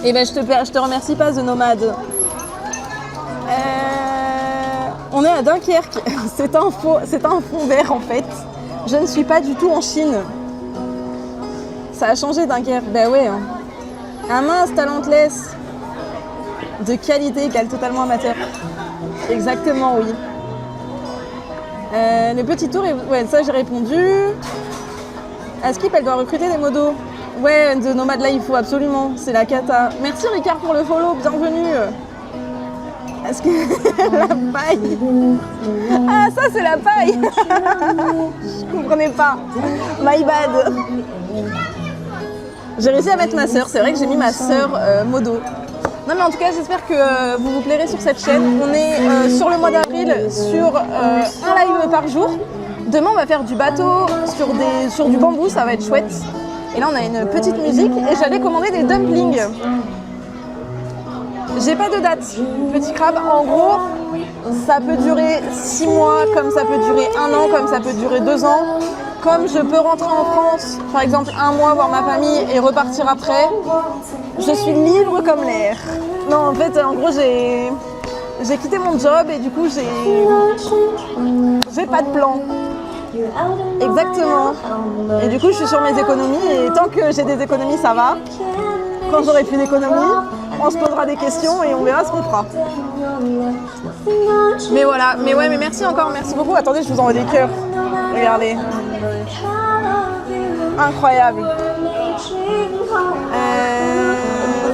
Et ben je te remercie pas, The Nomade. On est à Dunkerque. C'est un fond vert en fait. Je ne suis pas du tout en Chine. Ça a changé Dunkerque. Ben ouais. Hein. Un mince talentless. De qualité, égale totalement amateur. Exactement, oui. Le petit tour, ouais, ça j'ai répondu. À Skip, elle doit recruter des modos. Ouais, The Nomade là, il faut absolument. C'est la cata. Merci Ricard pour le follow, bienvenue. Est-ce que la paille? Ah, ça c'est la paille. Je comprenais pas. My bad. J'ai réussi à mettre ma sœur. C'est vrai que j'ai mis ma sœur modo. Non mais en tout cas, j'espère que vous vous plairez sur cette chaîne. On est sur le mois d'avril sur un live par jour. Demain, on va faire du bateau sur du bambou. Ça va être chouette. Et là, on a une petite musique et j'allais commander des dumplings. J'ai pas de date, petit crabe. En gros, ça peut durer 6 mois, comme ça peut durer 1 an, comme ça peut durer 2 ans. Comme je peux rentrer en France, par exemple 1 mois, voir ma famille et repartir après, je suis libre comme l'air. Non, en fait, en gros, j'ai quitté mon job et du coup, j'ai pas de plan. Exactement. Et du coup, je suis sur mes économies et tant que j'ai des économies, ça va. Quand j'aurai plus d'économies, on se posera des questions et on verra ce qu'on fera. Mais voilà, mais ouais, mais merci encore, merci beaucoup. Attendez, je vous envoie des cœurs. Regardez. Incroyable.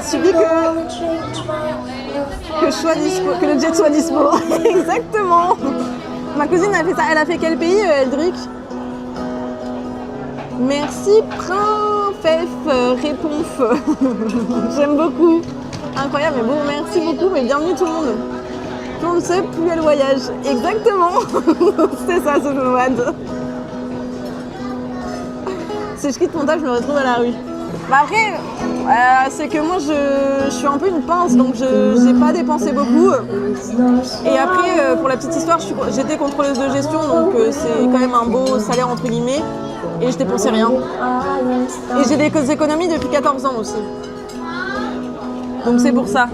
Suffit que le jet soit dispo. Exactement. Ma cousine a fait ça. Elle a fait quel pays, Eldrick? Merci, Prinfef, Réponf. J'aime beaucoup. Incroyable, mais bon, merci beaucoup, mais bienvenue tout le monde. Tout le monde sait, plus elle voyage. Exactement. C'est ça, ce nomade. Si je quitte mon taf, je me retrouve à la rue. Bah après, c'est que moi je suis un peu une pince, donc je n'ai pas dépensé beaucoup. Et après, pour la petite histoire, j'étais contrôleuse de gestion, donc c'est quand même un beau salaire entre guillemets. Et je dépensais rien. Et j'ai des économies depuis 14 ans aussi. Donc c'est pour ça.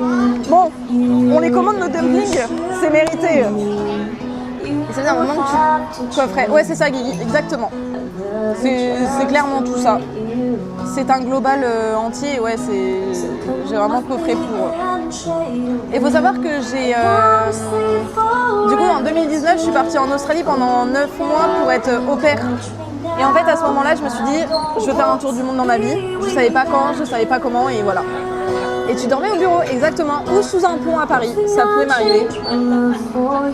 Bon, on les commande nos dumplings, c'est mérité. C'est un moment que tu coffrais. Ouais, c'est ça, Guigui, exactement. C'est clairement tout ça. C'est un global entier, ouais, j'ai vraiment coffré pour. Et il faut savoir que j'ai. Du coup, en 2019, je suis partie en Australie pendant 9 mois pour être au pair. Et en fait, à ce moment-là, je me suis dit, je veux faire un tour du monde dans ma vie. Je savais pas quand, je savais pas comment, et voilà. Et tu dormais au bureau, exactement, ou sous un pont à Paris, ça pouvait m'arriver.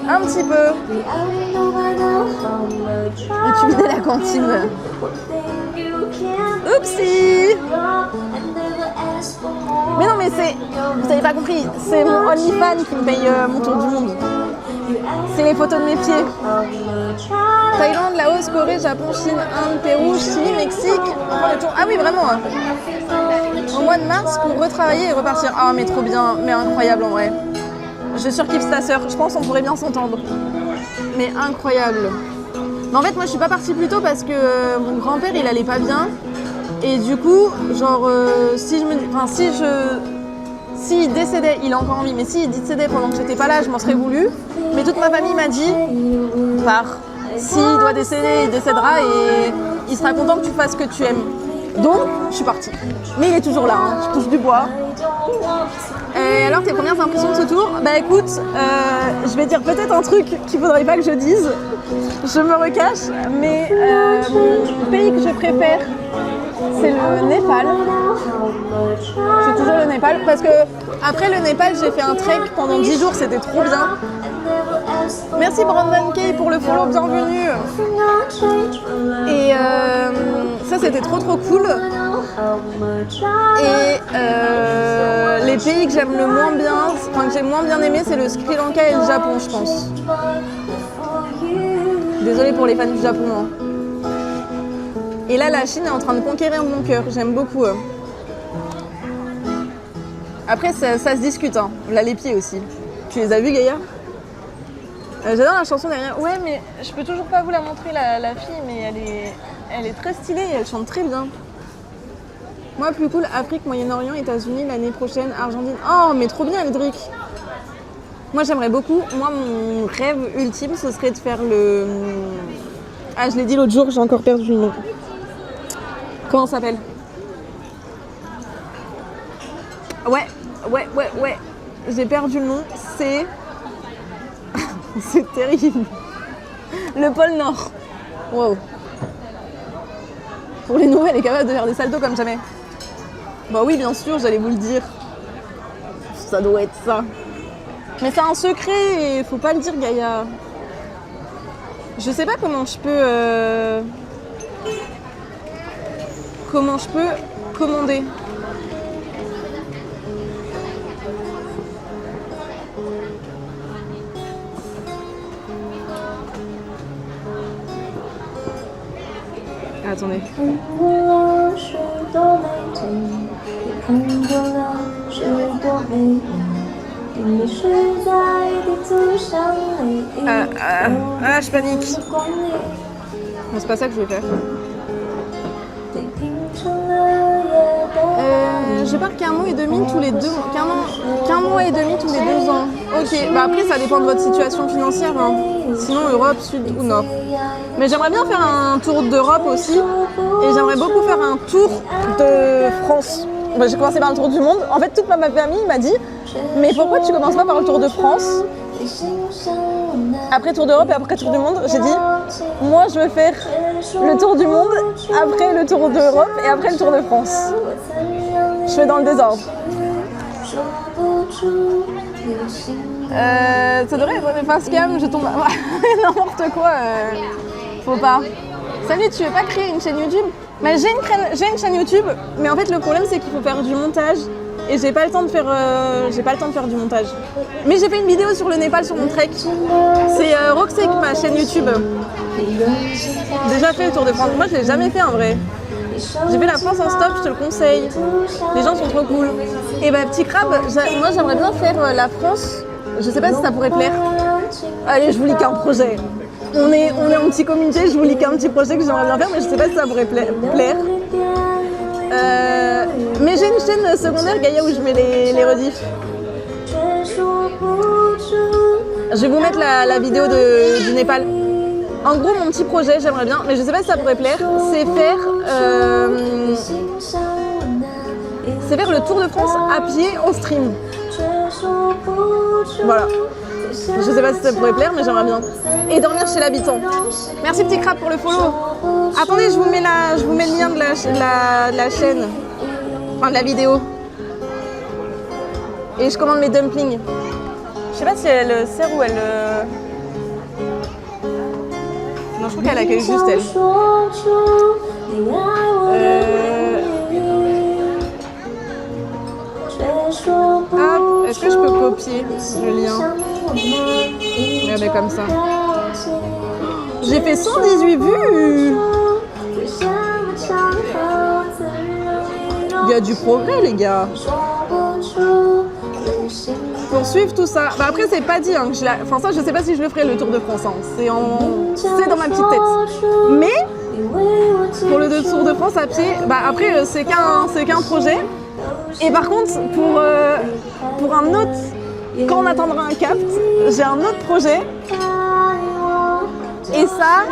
Un petit peu. Et tu venais à la cantine. Oupsie. Mais non, mais vous avez pas compris, c'est mon OnlyFans qui me paye mon tour du monde. C'est les photos de mes pieds. Thaïlande, Laos, Corée, Japon, Chine, Inde, Pérou, Chili, Mexique. Enfin, le tour. Ah oui, vraiment. Hein. Au mois de mars pour retravailler et repartir. Ah, mais trop bien, mais incroyable en vrai. Je surkiffe ta sœur. Je pense qu'on pourrait bien s'entendre. Mais incroyable. Mais en fait, moi, je suis pas partie plus tôt parce que mon grand-père, il allait pas bien. Et du coup, genre, s'il décédait, il est encore en vie, mais s'il décédait pendant que j'étais pas là, je m'en serais voulu. Mais toute ma famille m'a dit, pars. S'il doit décéder, il décédera et il sera content que tu fasses ce que tu aimes. Donc, je suis partie. Mais il est toujours là, hein. Je touche du bois. Et alors, tes premières impressions de ce tour? Bah écoute, je vais dire peut-être un truc qu'il faudrait pas que je dise. Je me recache, mais mon pays que je préfère, c'est le Népal. C'est toujours le Népal parce que après le Népal, j'ai fait un trek pendant 10 jours, c'était trop bien. Merci Brandon Kay pour le follow, bienvenue. Et ça c'était trop cool. Et les pays que j'aime le moins bien, enfin que j'ai moins bien aimé, c'est le Sri Lanka et le Japon, je pense. Désolée pour les fans du Japon. Hein. Et là, la Chine est en train de conquérir mon cœur. J'aime beaucoup. Après, ça se discute. Hein. Là, les pieds aussi. Tu les as vus, Gaïa? J'adore la chanson derrière. Ouais, mais je peux toujours pas vous la montrer, la fille, mais elle est très stylée et elle chante très bien. Moi, plus cool, Afrique, Moyen-Orient, États-Unis, l'année prochaine, Argentine. Oh, mais trop bien, Eldrick. Moi, j'aimerais beaucoup. Moi, mon rêve ultime, ce serait de faire le... Ah, je l'ai dit l'autre jour, j'ai encore perdu le nom. Comment ça s'appelle? Ouais. J'ai perdu le nom. C'est... C'est terrible. Le pôle Nord. Wow. Pour les nouvelles, elle est capable de faire des saltos comme jamais. Bah oui, bien sûr, j'allais vous le dire. Ça doit être ça. Mais c'est un secret et faut pas le dire, Gaïa. Je sais pas comment je peux... Comment je peux commander. Attendez. Je panique. Mais c'est pas ça que je veux faire. Je pars qu'un mois et demi tous les 2 mois. Qu'un mois et demi tous les 2 ans. Ok, bah après ça dépend de votre situation financière. Hein. Sinon Europe, Sud ou Nord. Mais j'aimerais bien faire un tour d'Europe aussi. Et j'aimerais beaucoup faire un tour de France. Bah, j'ai commencé par le tour du monde. En fait, toute ma famille m'a dit mais pourquoi tu commences pas par le tour de France? Après tour d'Europe et après tour du monde. J'ai dit moi je veux faire le tour du monde, après le tour d'Europe et après le tour de France. Je fais dans le désordre. Ça devrait être des face cam, je tombe n'importe quoi. Faut pas. Salut, tu veux pas créer une chaîne YouTube? Mais j'ai une chaîne YouTube, mais en fait le problème c'est qu'il faut faire du montage et j'ai pas le temps de faire du montage. Mais j'ai fait une vidéo sur le Népal sur mon trek. C'est Roxek, ma chaîne YouTube. Déjà fait le tour de France. Moi je l'ai jamais fait en vrai. J'ai fait la France en stop, je te le conseille. Les gens sont trop cool. Et bah petit crabe, moi j'aimerais bien faire la France. Je sais pas si ça pourrait plaire. Allez, je vous lis qu'un projet. On est en petit comité, je vous lis qu'un petit projet que j'aimerais bien faire, mais je sais pas si ça pourrait plaire. Mais j'ai une chaîne secondaire, Gaïa, où je mets les rediffs. Je vais vous mettre la vidéo du Népal. En gros, mon petit projet, j'aimerais bien, mais je sais pas si ça pourrait plaire, c'est faire le Tour de France à pied en stream. Voilà. Je sais pas si ça pourrait plaire, mais j'aimerais bien. Et dormir chez l'habitant. Merci petit crabe pour le follow. Attendez, je vous mets le lien de la chaîne. Enfin, de la vidéo. Et je commande mes dumplings. Je sais pas si elle sert ou elle... Non, je crois qu'elle accueille juste elle. Hop, est-ce que je peux copier le lien? Regardez comme ça. J'ai fait 118 vues. Il y a du progrès les gars. Pour suivre tout ça. Bah après c'est pas dit hein, que je enfin ça je sais pas si je le ferai le Tour de France. Hein. C'est dans ma petite tête. Mais pour le Tour de France à pied, bah après c'est qu'un projet. Et par contre pour un autre, quand on atteindra un cap, j'ai un autre projet. Et ça,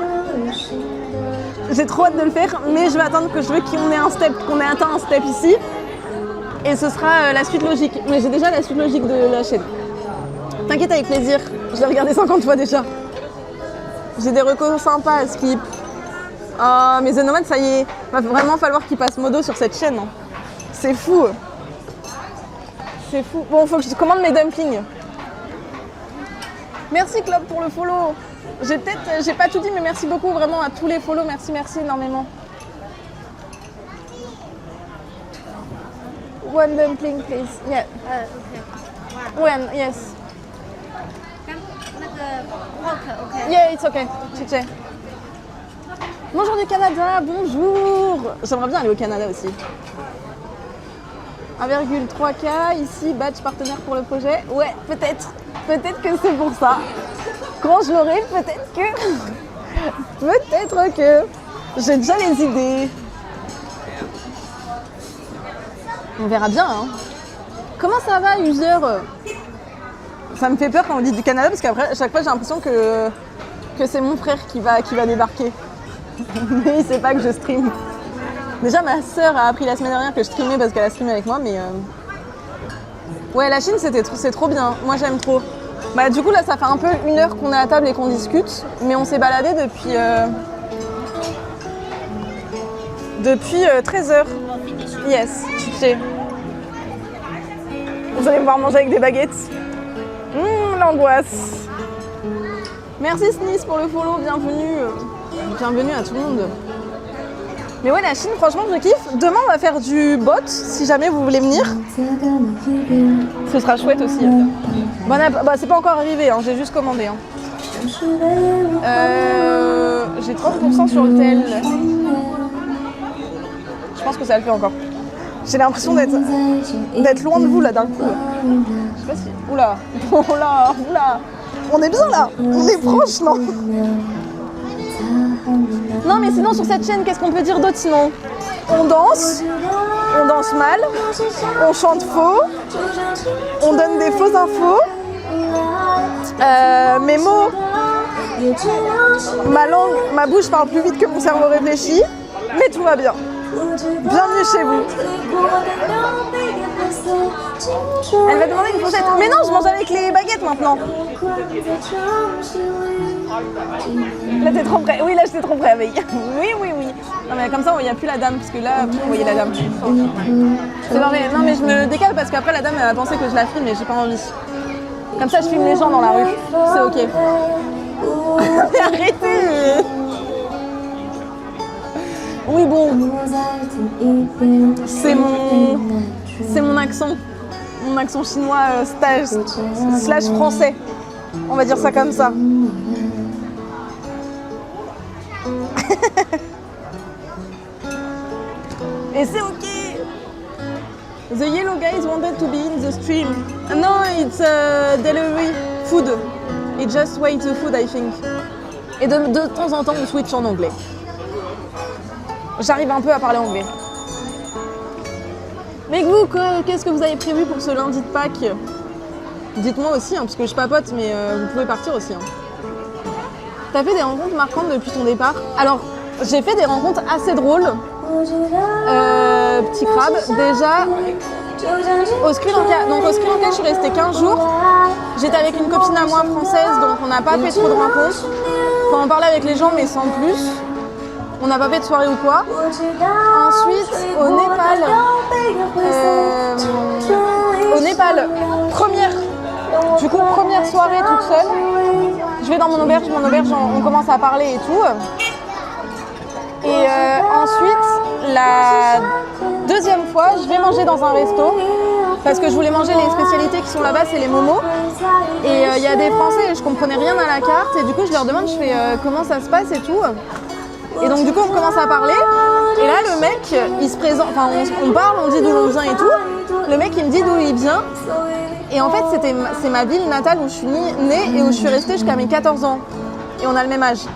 j'ai trop hâte de le faire, mais je vais attendre que je veux qu'on ait atteint un step ici. Et ce sera la suite logique. Mais j'ai déjà la suite logique de la chaîne. T'inquiète, avec plaisir. Je l'ai regardé 50 fois déjà. J'ai des recos sympas à skip. Mais The Nomad, ça y est. Va vraiment falloir qu'il passe modo sur cette chaîne. Hein. C'est fou. C'est fou. Bon, faut que je commande mes dumplings. Merci Club pour le follow. J'ai pas tout dit, mais merci beaucoup vraiment à tous les follow. Merci énormément. One dumpling, please. Yeah. Okay. One, yes. Okay. Yeah, it's okay. Chiché. Bonjour du Canada, bonjour. J'aimerais bien aller au Canada aussi. 1,3K ici, badge partenaire pour le projet. Ouais, peut-être. Peut-être que c'est pour ça. Quand je l'aurai, peut-être que j'ai déjà les idées. On verra bien. Hein. Comment ça va, user? Ça me fait peur quand on dit du Canada parce qu'après, à chaque fois, j'ai l'impression que c'est mon frère qui va débarquer. Mais il sait pas que je stream. Déjà, ma sœur a appris la semaine dernière que je streamais parce qu'elle a streamé avec moi, mais... Ouais, la Chine, c'est trop bien. Moi, j'aime trop. Bah, du coup, là, ça fait un peu 1 heure qu'on est à table et qu'on discute, mais on s'est baladé depuis 13h. Yes, tu sais. Vous allez me voir manger avec des baguettes. L'angoisse. Merci Snis pour le follow, bienvenue. Bienvenue à tout le monde. Mais ouais, la Chine, franchement, je kiffe. Demain, on va faire du bot, si jamais vous voulez venir. Ce sera chouette aussi. Bah, c'est pas encore arrivé, hein, j'ai juste commandé. Hein. J'ai 30% sur le tel. Je pense que ça le fait encore. J'ai l'impression d'être loin de vous là d'un coup. Je sais pas si... Oula. On est bien là. On est proche, non? Non mais sinon sur cette chaîne, qu'est-ce qu'on peut dire d'autre sinon? On danse mal, on chante faux, on donne des fausses infos. Mes mots, ma langue, ma bouche parle plus vite que mon cerveau réfléchit, mais tout va bien. Bienvenue chez vous. Elle va demander une fourchette. Mais non, je mange avec les baguettes maintenant. Là t'es trop près. Oui, là j'étais trop près avec. Oui. Non mais comme ça il n'y a plus la dame, parce que là vous voyez la dame. C'est vrai. Non mais je me décale parce qu'après la dame elle va penser que je la filme mais j'ai pas envie. Comme ça je filme les gens dans la rue. C'est ok. Mais arrêtez. Oui bon. C'est mon accent. Mon accent chinois slash français. On va dire ça comme ça. Et c'est ok. The yellow guys wanted to be in the stream. No, it's delivery food. It just wait the food, I think. Et de temps en temps, on switch en anglais. J'arrive un peu à parler anglais. Mais vous, qu'est-ce que vous avez prévu pour ce lundi de Pâques? Dites-moi aussi, hein, parce que je papote, mais vous pouvez partir aussi. Hein. T'as fait des rencontres marquantes depuis ton départ? Alors, j'ai fait des rencontres assez drôles. Petit crabe, déjà au Sri Lanka. Donc au Sri Lanka, je suis restée 15 jours. J'étais avec une copine à moi française, donc on n'a pas fait trop de rencontres. Enfin, on parlait avec les gens, mais sans plus. On n'a pas fait de soirée ou quoi. Ensuite, au Népal, première soirée toute seule. Je vais dans mon auberge, on commence à parler et tout. Et ensuite, la deuxième fois, je vais manger dans un resto parce que je voulais manger les spécialités qui sont là-bas, c'est les momos. Et il y a des Français et je comprenais rien à la carte et du coup je leur demande, je fais comment ça se passe et tout. Et donc du coup on commence à parler et là le mec il se présente, enfin on parle, on dit d'où on vient et tout. Le mec il me dit d'où il vient et en fait c'est ma ville natale où je suis née et où je suis restée jusqu'à mes 14 ans. Et on a le même âge.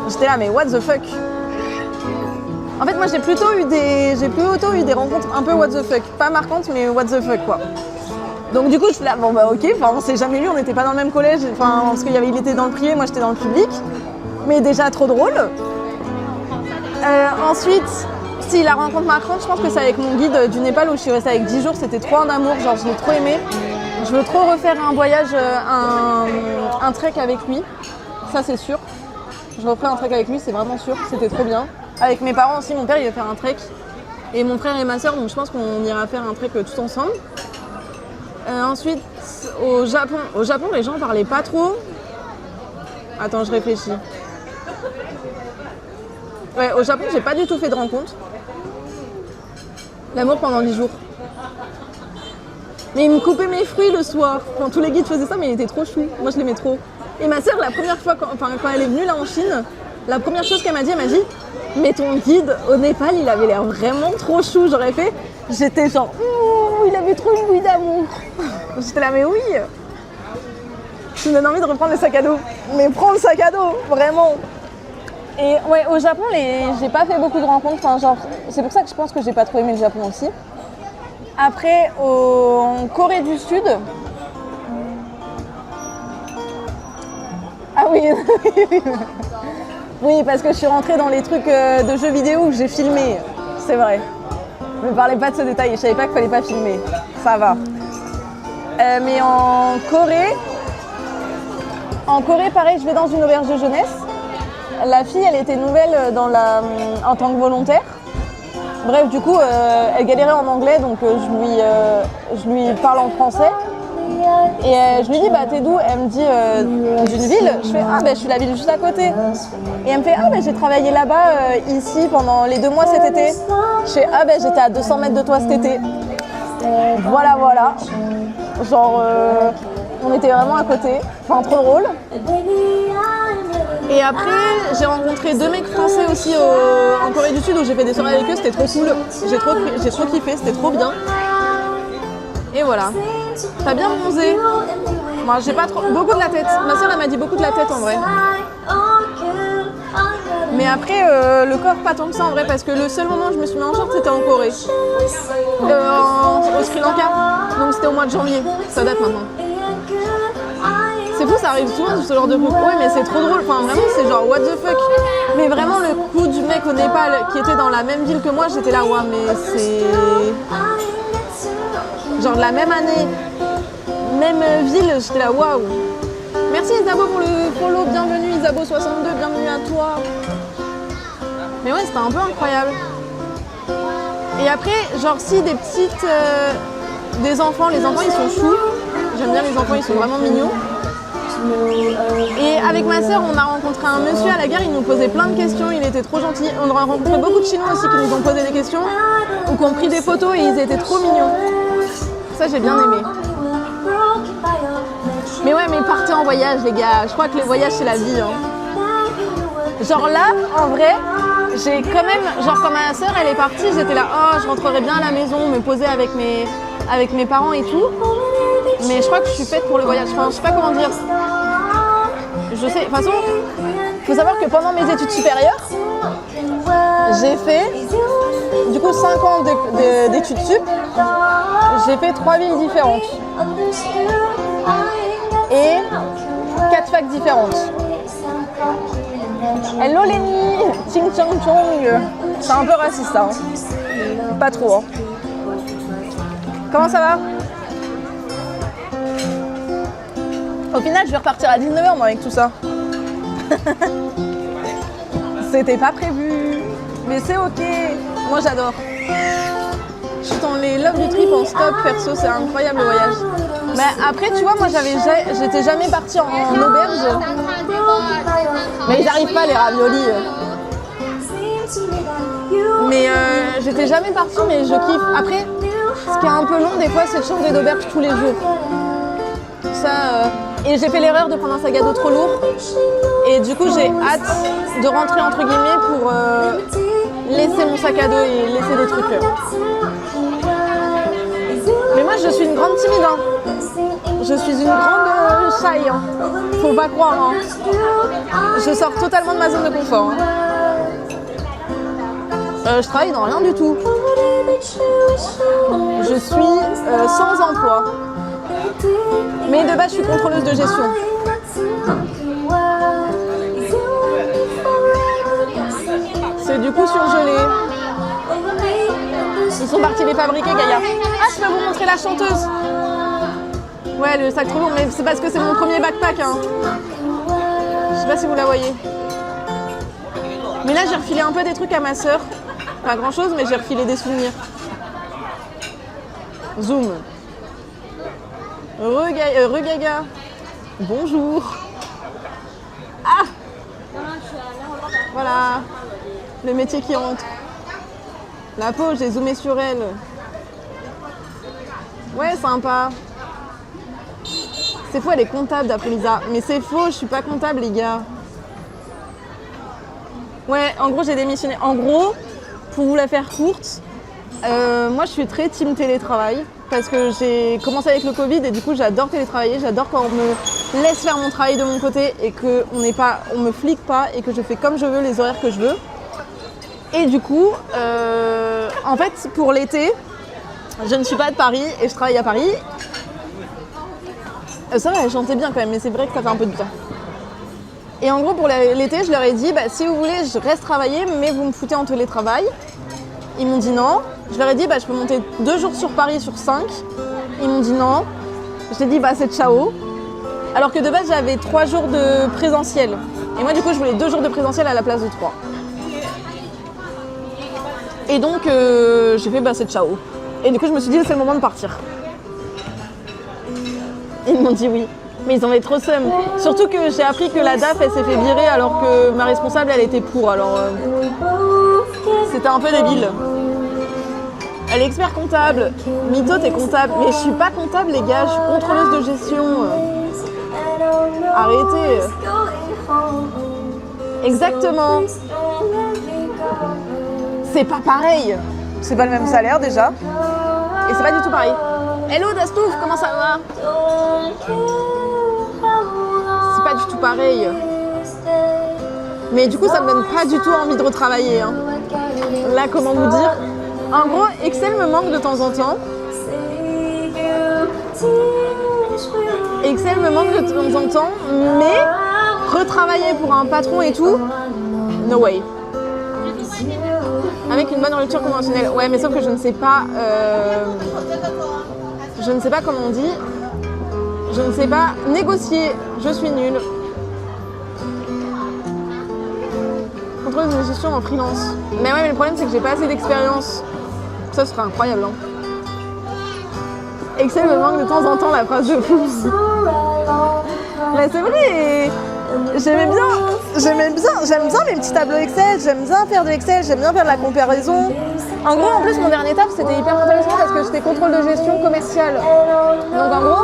J'étais là mais what the fuck. En fait moi j'ai plutôt eu des rencontres un peu what the fuck. Pas marquantes mais what the fuck quoi. Donc du coup je suis là, bon bah ok, on s'est jamais vu, on n'était pas dans le même collège, parce qu'il était dans le privé, moi j'étais dans le public. Mais déjà trop drôle. Ensuite, si la rencontre marquante, je pense que c'est avec mon guide du Népal où je suis restée avec 10 jours, c'était trop un amour, genre je l'ai trop aimé. Je veux trop refaire un voyage, un trek avec lui, ça c'est sûr. Je referai un trek avec lui, c'est vraiment sûr, c'était trop bien. Avec mes parents aussi, mon père il va faire un trek. Et mon frère et ma soeur, donc je pense qu'on ira faire un trek tout ensemble. Ensuite, au Japon, les gens parlaient pas trop. Attends, je réfléchis. Ouais, au Japon, j'ai pas du tout fait de rencontre. L'amour pendant 10 jours. Mais il me coupait mes fruits le soir. Enfin, tous les guides faisaient ça, mais il était trop chou. Moi, je l'aimais trop. Et ma sœur, la première fois, quand elle est venue là en Chine, la première chose qu'elle m'a dit, mais ton guide au Népal, il avait l'air vraiment trop chou. J'étais genre, il avait trop une bouille d'amour. J'étais là, mais oui. Tu me donnes envie de reprendre le sac à dos. Mais prends le sac à dos, vraiment. Et ouais, au Japon, j'ai pas fait beaucoup de rencontres. C'est pour ça que je pense que j'ai pas trop aimé le Japon aussi. Après, en Corée du Sud. Ah oui, oui, parce que je suis rentrée dans les trucs de jeux vidéo où j'ai filmé. C'est vrai. Ne me parlez pas de ce détail, je savais pas qu'il fallait pas filmer. Ça va. Mais en Corée, pareil, je vais dans une auberge de jeunesse. La fille, elle était nouvelle en tant que volontaire. Bref, du coup, elle galérait en anglais, donc je lui parle en français. Et je lui dis, bah t'es d'où? Elle me dit, d'une ville. Je fais, ah bah je suis la ville juste à côté. Et elle me fait, ah bah j'ai travaillé là-bas, ici, pendant les 2 mois cet été. Je fais, ah bah j'étais à 200 mètres de toi cet été. Voilà. Genre, on était vraiment à côté. Enfin, trop drôle. Et après, j'ai rencontré 2 mecs français aussi en Corée du Sud où j'ai fait des soirées avec eux, c'était trop cool. J'ai trop kiffé, c'était trop bien. Et voilà. T'as bien bronzé. Moi, j'ai pas trop. Beaucoup de la tête. Ma soeur, elle m'a dit beaucoup de la tête en vrai. Mais après, le corps, pas tant que ça en vrai, parce que le seul moment où je me suis mis en short, c'était en Corée. Au Sri Lanka. Donc c'était au mois de janvier. Ça date maintenant. C'est fou, ça arrive souvent ce genre de coup. Ouais, mais c'est trop drôle. Enfin, vraiment, c'est genre what the fuck. Mais vraiment, le coup du mec au Népal qui était dans la même ville que moi, j'étais là, ouais, mais c'est. Genre de la même année, même ville, j'étais là, waouh. Merci Isabeau pour le follow, bienvenue Isabeau62, bienvenue à toi. Mais ouais, c'était un peu incroyable. Et après, genre si des petites, des enfants, les enfants ils sont choux. J'aime bien les enfants, ils sont vraiment mignons. Et avec ma soeur, on a rencontré un monsieur à la gare, il nous posait plein de questions, il était trop gentil. On a rencontré beaucoup de Chinois aussi qui nous ont posé des questions, ou qui ont pris des photos et ils étaient trop mignons. Ça, j'ai bien aimé. Mais ouais, mais partez en voyage, les gars. Je crois que les voyages, c'est la vie. Hein. Genre là, en vrai, j'ai quand même... Genre quand ma soeur, elle est partie, j'étais là, oh, je rentrerai bien à la maison, me poser avec mes parents et tout. Mais je crois que je suis faite pour le voyage. Enfin, je sais pas comment dire. Je sais, de toute façon, il faut savoir que pendant mes études supérieures, j'ai fait, du coup, 5 ans d'études sup. J'ai fait 3 villes différentes et 4 facs différentes. Hello Lenny, Ching Chong Chong. C'est un peu raciste, hein. Pas trop. Hein. Comment ça va? Au final, je vais repartir à 19h moi avec tout ça. C'était pas prévu, mais c'est ok. Moi j'adore. Je suis dans les love du trip en stop perso, c'est incroyable le voyage. Mais après, tu vois, moi j'étais jamais partie en auberge. Mais ils arrivent pas les raviolis. Mais j'étais jamais partie, mais je kiffe. Après, ce qui est un peu long des fois, c'est de changer d'auberge tous les jours. Ça, et j'ai fait l'erreur de prendre un sac à dos trop lourd. Et du coup, j'ai hâte de rentrer entre guillemets pour laisser mon sac à dos et laisser des trucs. Mais moi, je suis une grande timide. Hein. Je suis une grande shy. Hein. Faut pas croire. Hein. Je sors totalement de ma zone de confort. Hein. Je travaille dans rien du tout. Je suis sans emploi. Mais de base, je suis contrôleuse de gestion. C'est du coup surgelé. Ils sont partis les fabriquer, Gaïa. Ah, je peux vous montrer la chanteuse. Ouais, le sac trop lourd, mais c'est parce que c'est mon premier backpack. Hein. Je sais pas si vous la voyez. Mais là, j'ai refilé un peu des trucs à ma sœur. Pas grand chose, mais j'ai refilé des souvenirs. Zoom. Regaga. Bonjour. Ah. Voilà. Le métier qui entre. La peau, j'ai zoomé sur elle. Ouais, sympa. C'est faux, elle est comptable d'après Lisa. Mais c'est faux, je suis pas comptable, les gars. Ouais, en gros, j'ai démissionné. En gros, pour vous la faire courte, moi, je suis très team télétravail. Parce que j'ai commencé avec le Covid et du coup, j'adore télétravailler. J'adore quand on me laisse faire mon travail de mon côté et qu'on me flique pas et que je fais comme je veux, les horaires que je veux. Et du coup, en fait, pour l'été, Je ne suis pas de Paris et je travaille à Paris. Ça va, elle chantait bien quand même, mais c'est vrai que ça fait un peu de bien. Et en gros, pour l'été, je leur ai dit, bah, si vous voulez, je reste travailler, mais vous me foutez en télétravail. Ils m'ont dit non. Je leur ai dit, bah, je peux monter 2 jours sur Paris sur 5. Ils m'ont dit non. J'ai dit, bah, c'est ciao. Alors que de base, j'avais 3 jours de présentiel. Et moi, du coup, je voulais 2 jours de présentiel à la place de 3. Et donc, j'ai fait, bah, c'est ciao. Et du coup, je me suis dit, c'est le moment de partir. Ils m'ont dit oui. Mais ils en avaient trop seum. Surtout que j'ai appris que la DAF, elle s'est fait virer alors que ma responsable, elle était pour. Alors, c'était un peu débile. Elle est expert comptable. Mytho, t'es comptable. Mais je suis pas comptable, les gars. Je suis contrôleuse de gestion. Arrêtez. Exactement. C'est pas pareil. C'est pas le même salaire déjà. Et c'est pas du tout pareil. Hello Dastouf, comment ça va? C'est pas du tout pareil. Mais du coup, ça me donne pas du tout envie de retravailler. Hein. Là, comment vous dire? En gros, Excel me manque de temps en temps. Excel me manque de temps en temps, mais retravailler pour un patron et tout, no way. Avec une bonne rupture conventionnelle. Ouais, mais sauf que je ne sais pas... je ne sais pas comment on dit. Je ne sais pas négocier. Je suis nulle. Contrôle de gestion en freelance. Mais ouais, mais le problème, c'est que j'ai pas assez d'expérience. Ça serait incroyable, hein. Excel me manque de temps en temps, la phrase de fou. Mais c'est vrai. J'aime bien mes petits tableaux Excel, j'aime bien faire de Excel, j'aime bien faire de la comparaison. En gros, en plus, mon dernier taf, c'était hyper intéressant parce que j'étais contrôle de gestion commerciale. Donc en gros,